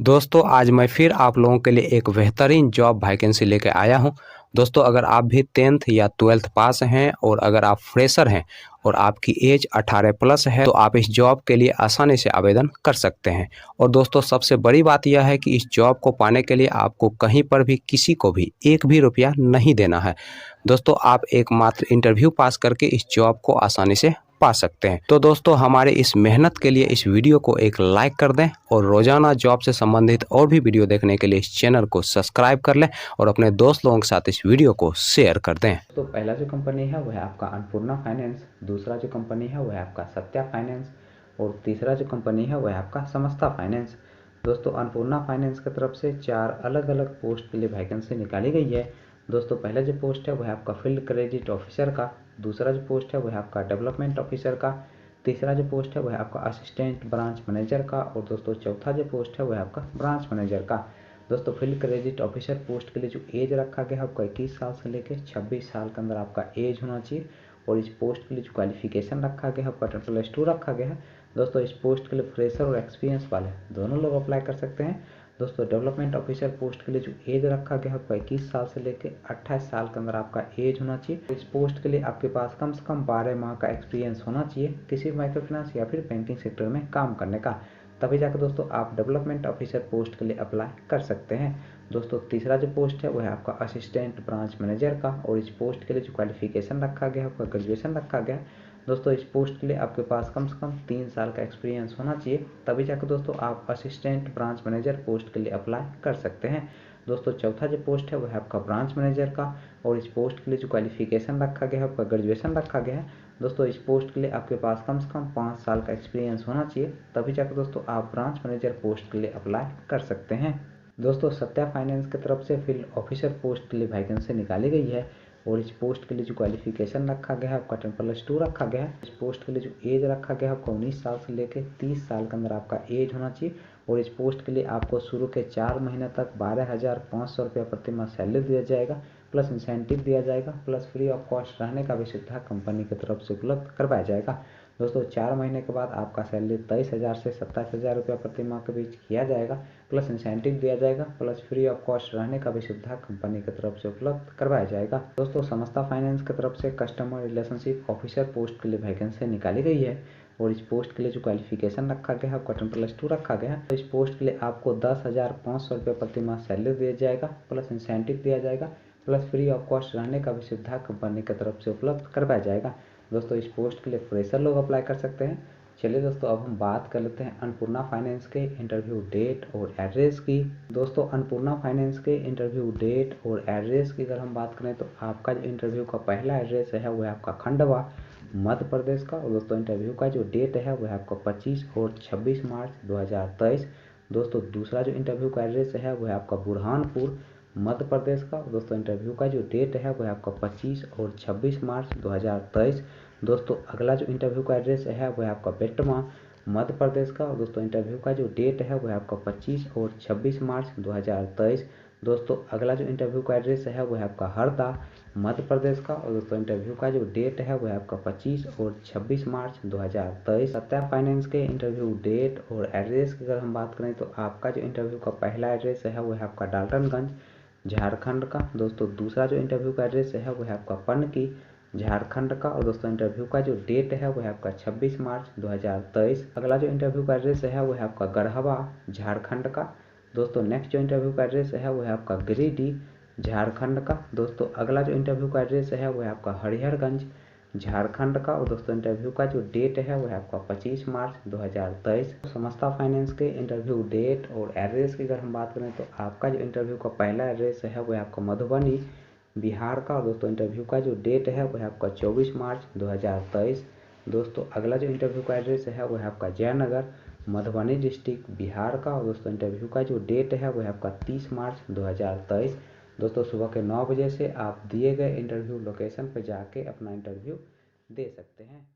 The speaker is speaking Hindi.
दोस्तों आज मैं फिर आप लोगों के लिए एक बेहतरीन जॉब वैकेंसी लेके आया हूं। दोस्तों अगर आप भी 10th या 12th पास हैं और अगर आप फ्रेशर हैं और आपकी एज 18 प्लस है तो आप इस जॉब के लिए आसानी से आवेदन कर सकते हैं। और दोस्तों सबसे बड़ी बात यह है कि इस जॉब को पाने के लिए आपको कहीं पर भी किसी को भी एक भी रुपया नहीं देना है। दोस्तों आप एकमात्र इंटरव्यू पास करके इस जॉब को आसानी से पा सकते हैं। तो दोस्तों हमारे इस मेहनत के लिए इस वीडियो को एक लाइक कर दें और रोजाना जॉब से संबंधित और भी वीडियो देखने के लिए इस चैनल को सब्सक्राइब कर लें और अपने दोस्त लोगों के साथ इस वीडियो को शेयर कर दें। तो पहला जो कंपनी है वह आपका अन्नपूर्णा फाइनेंस, दूसरा जो कंपनी है वह आपका सत्या फाइनेंस और तीसरा जो कंपनी है वह आपका समस्ता फाइनेंस। दोस्तों अन्नपूर्णा फाइनेंस की तरफ से 4 अलग अलग पोस्ट के लिए वैकेंसी निकाली गई है। दोस्तों पहला जो पोस्ट है वह आपका फील्ड क्रेडिट ऑफिसर का, दूसरा जो पोस्ट है वह आपका डेवलपमेंट ऑफिसर का, तीसरा जो पोस्ट है वह आपका असिस्टेंट ब्रांच मैनेजर का और दोस्तों चौथा जो पोस्ट है वह आपका ब्रांच मैनेजर का। दोस्तों फील्ड क्रेडिट ऑफिसर पोस्ट के लिए जो एज रखा गया है आपका 21 साल से लेकर 26 साल के अंदर आपका एज होना चाहिए। और इस पोस्ट के लिए जो क्वालिफिकेशन रखा गया है आपका +2 रखा गया है। दोस्तों इस पोस्ट के लिए फ्रेशर और एक्सपीरियंस वाले दोनों लोग अप्लाई कर सकते हैं। दोस्तों डेवलपमेंट ऑफिसर पोस्ट के लिए जो एज रखा गया है आपका 21 साल से लेकर 28 साल के अंदर आपका एज होना चाहिए। इस पोस्ट के लिए आपके पास कम से कम 12 माह का एक्सपीरियंस होना चाहिए किसी माइक्रो फाइनेंस या फिर बैंकिंग सेक्टर में काम करने का, तभी जाकर दोस्तों आप डेवलपमेंट ऑफिसर पोस्ट के लिए अप्लाई कर सकते हैं। दोस्तों तीसरा जो पोस्ट है वह है आपका असिस्टेंट ब्रांच मैनेजर का और इस पोस्ट के लिए जो क्वालिफिकेशन रखा गया है आपका ग्रेजुएशन रखा गया है। दोस्तों इस पोस्ट के लिए आपके पास कम से कम 3 साल का एक्सपीरियंस होना चाहिए, तभी जाकर दोस्तों आप असिस्टेंट ब्रांच मैनेजर पोस्ट के लिए अप्लाई कर सकते हैं। दोस्तों चौथा जो पोस्ट है वह है आपका ब्रांच मैनेजर का और इस पोस्ट के लिए जो क्वालिफिकेशन रखा गया है आपका ग्रेजुएशन रखा गया है। दोस्तों इस पोस्ट के लिए आपके पास कम से कम 5 साल का एक्सपीरियंस होना चाहिए, तभी जाकर दोस्तों आप ब्रांच मैनेजर पोस्ट के लिए अप्लाई कर सकते हैं। दोस्तों सत्या फाइनेंस की तरफ से फील्ड ऑफिसर पोस्ट के लिए वैकेंसी निकाली गई है और इस पोस्ट के लिए जो क्वालिफिकेशन रखा गया है आपका 10+2 रखा गया है। इस पोस्ट के लिए जो एज रखा गया है आपका 19 साल से लेकर 30 साल के अंदर आपका एज होना चाहिए। और इस पोस्ट के लिए आपको शुरू के 4 महीने तक 12,500 रुपया प्रति माह सैलरी दिया जाएगा, प्लस इंसेंटिव दिया जाएगा, प्लस फ्री ऑफ कॉस्ट रहने का भी सुविधा कंपनी की तरफ से उपलब्ध करवाया जाएगा। दोस्तों 4 महीने के बाद आपका सैलरी 23,000 से 27,000 रुपया प्रति माह के बीच किया जाएगा, प्लस इंसेंटिव दिया जाएगा, प्लस फ्री ऑफ कॉस्ट रहने का भी सुविधा कंपनी की तरफ से उपलब्ध करवाया जाएगा। दोस्तों समस्ता फाइनेंस की तरफ से कस्टमर रिलेशनशिप ऑफिसर पोस्ट के लिए वैकेंसी निकाली गई है और इस पोस्ट के लिए जो क्वालिफिकेशन रखा गया है आपका 10+2 रखा गया है। तो इस पोस्ट के लिए आपको 10,500 रुपये प्रति माह सैलरी दिया जाएगा, प्लस इंसेंटिव दिया जाएगा, प्लस फ्री ऑफ कॉस्ट रहने का भी सुविधा कंपनी की तरफ से उपलब्ध करवाया जाएगा। दोस्तों इस पोस्ट के लिए फ्रेशर लोग अप्लाई कर सकते हैं। चलिए दोस्तों अब हम बात कर लेते हैं अन्नपूर्णा फाइनेंस के इंटरव्यू डेट और एड्रेस की। दोस्तों अन्नपूर्णा फाइनेंस के इंटरव्यू डेट और एड्रेस की अगर हम बात करें तो आपका जो इंटरव्यू का पहला एड्रेस है वह आपका खंडवा मध्य प्रदेश का और दोस्तों इंटरव्यू का जो डेट है वह आपका 25 और 26 मार्च 2023। दोस्तों दूसरा जो इंटरव्यू का एड्रेस है वह आपका बुरहानपुर मध्य प्रदेश का। दोस्तों इंटरव्यू का जो डेट है वह आपका 25 और 26 मार्च 2023। दोस्तों अगला जो इंटरव्यू का एड्रेस है वह आपका बेटमा मध्य प्रदेश का और दोस्तों इंटरव्यू का जो डेट है वह आपका 25 और 26 मार्च 2023। दोस्तों अगला जो इंटरव्यू का एड्रेस है वह आपका हरदा मध्य प्रदेश का और दोस्तों इंटरव्यू का जो डेट है वह आपका 25 और 26 मार्च 2023। सत्या फाइनेंस के इंटरव्यू डेट और एड्रेस की अगर हम बात करें तो आपका जो इंटरव्यू का पहला एड्रेस है वह आपका डाल्टनगंज झारखंड का। दोस्तों दूसरा जो इंटरव्यू का एड्रेस है वह आपका पनकी झारखंड का और दोस्तों इंटरव्यू का जो डेट है वह आपका 26 मार्च 2023। अगला जो इंटरव्यू का एड्रेस है वह आपका गढ़वा झारखंड का। दोस्तों नेक्स्ट जो इंटरव्यू का एड्रेस है वह आपका गिरिडीह झारखंड का। दोस्तों अगला जो इंटरव्यू का एड्रेस है वह आपका हरिहरगंज झारखंड का और दोस्तों इंटरव्यू का जो डेट है वह आपका 25 मार्च 2023। समस्ता फाइनेंस के इंटरव्यू डेट और एड्रेस की अगर हम बात करें तो आपका जो इंटरव्यू का पहला एड्रेस है वह आपका मधुबनी बिहार का और दोस्तों इंटरव्यू का जो डेट है वह आपका 24 मार्च 2023। दोस्तों अगला जो इंटरव्यू का एड्रेस है वह आपका जयनगर मधुबनी डिस्ट्रिक्ट बिहार का और दोस्तों इंटरव्यू का जो डेट है वह आपका 30 मार्च 2023। दोस्तों सुबह के 9 बजे से आप दिए गए इंटरव्यू लोकेशन पर जाके अपना इंटरव्यू दे सकते हैं।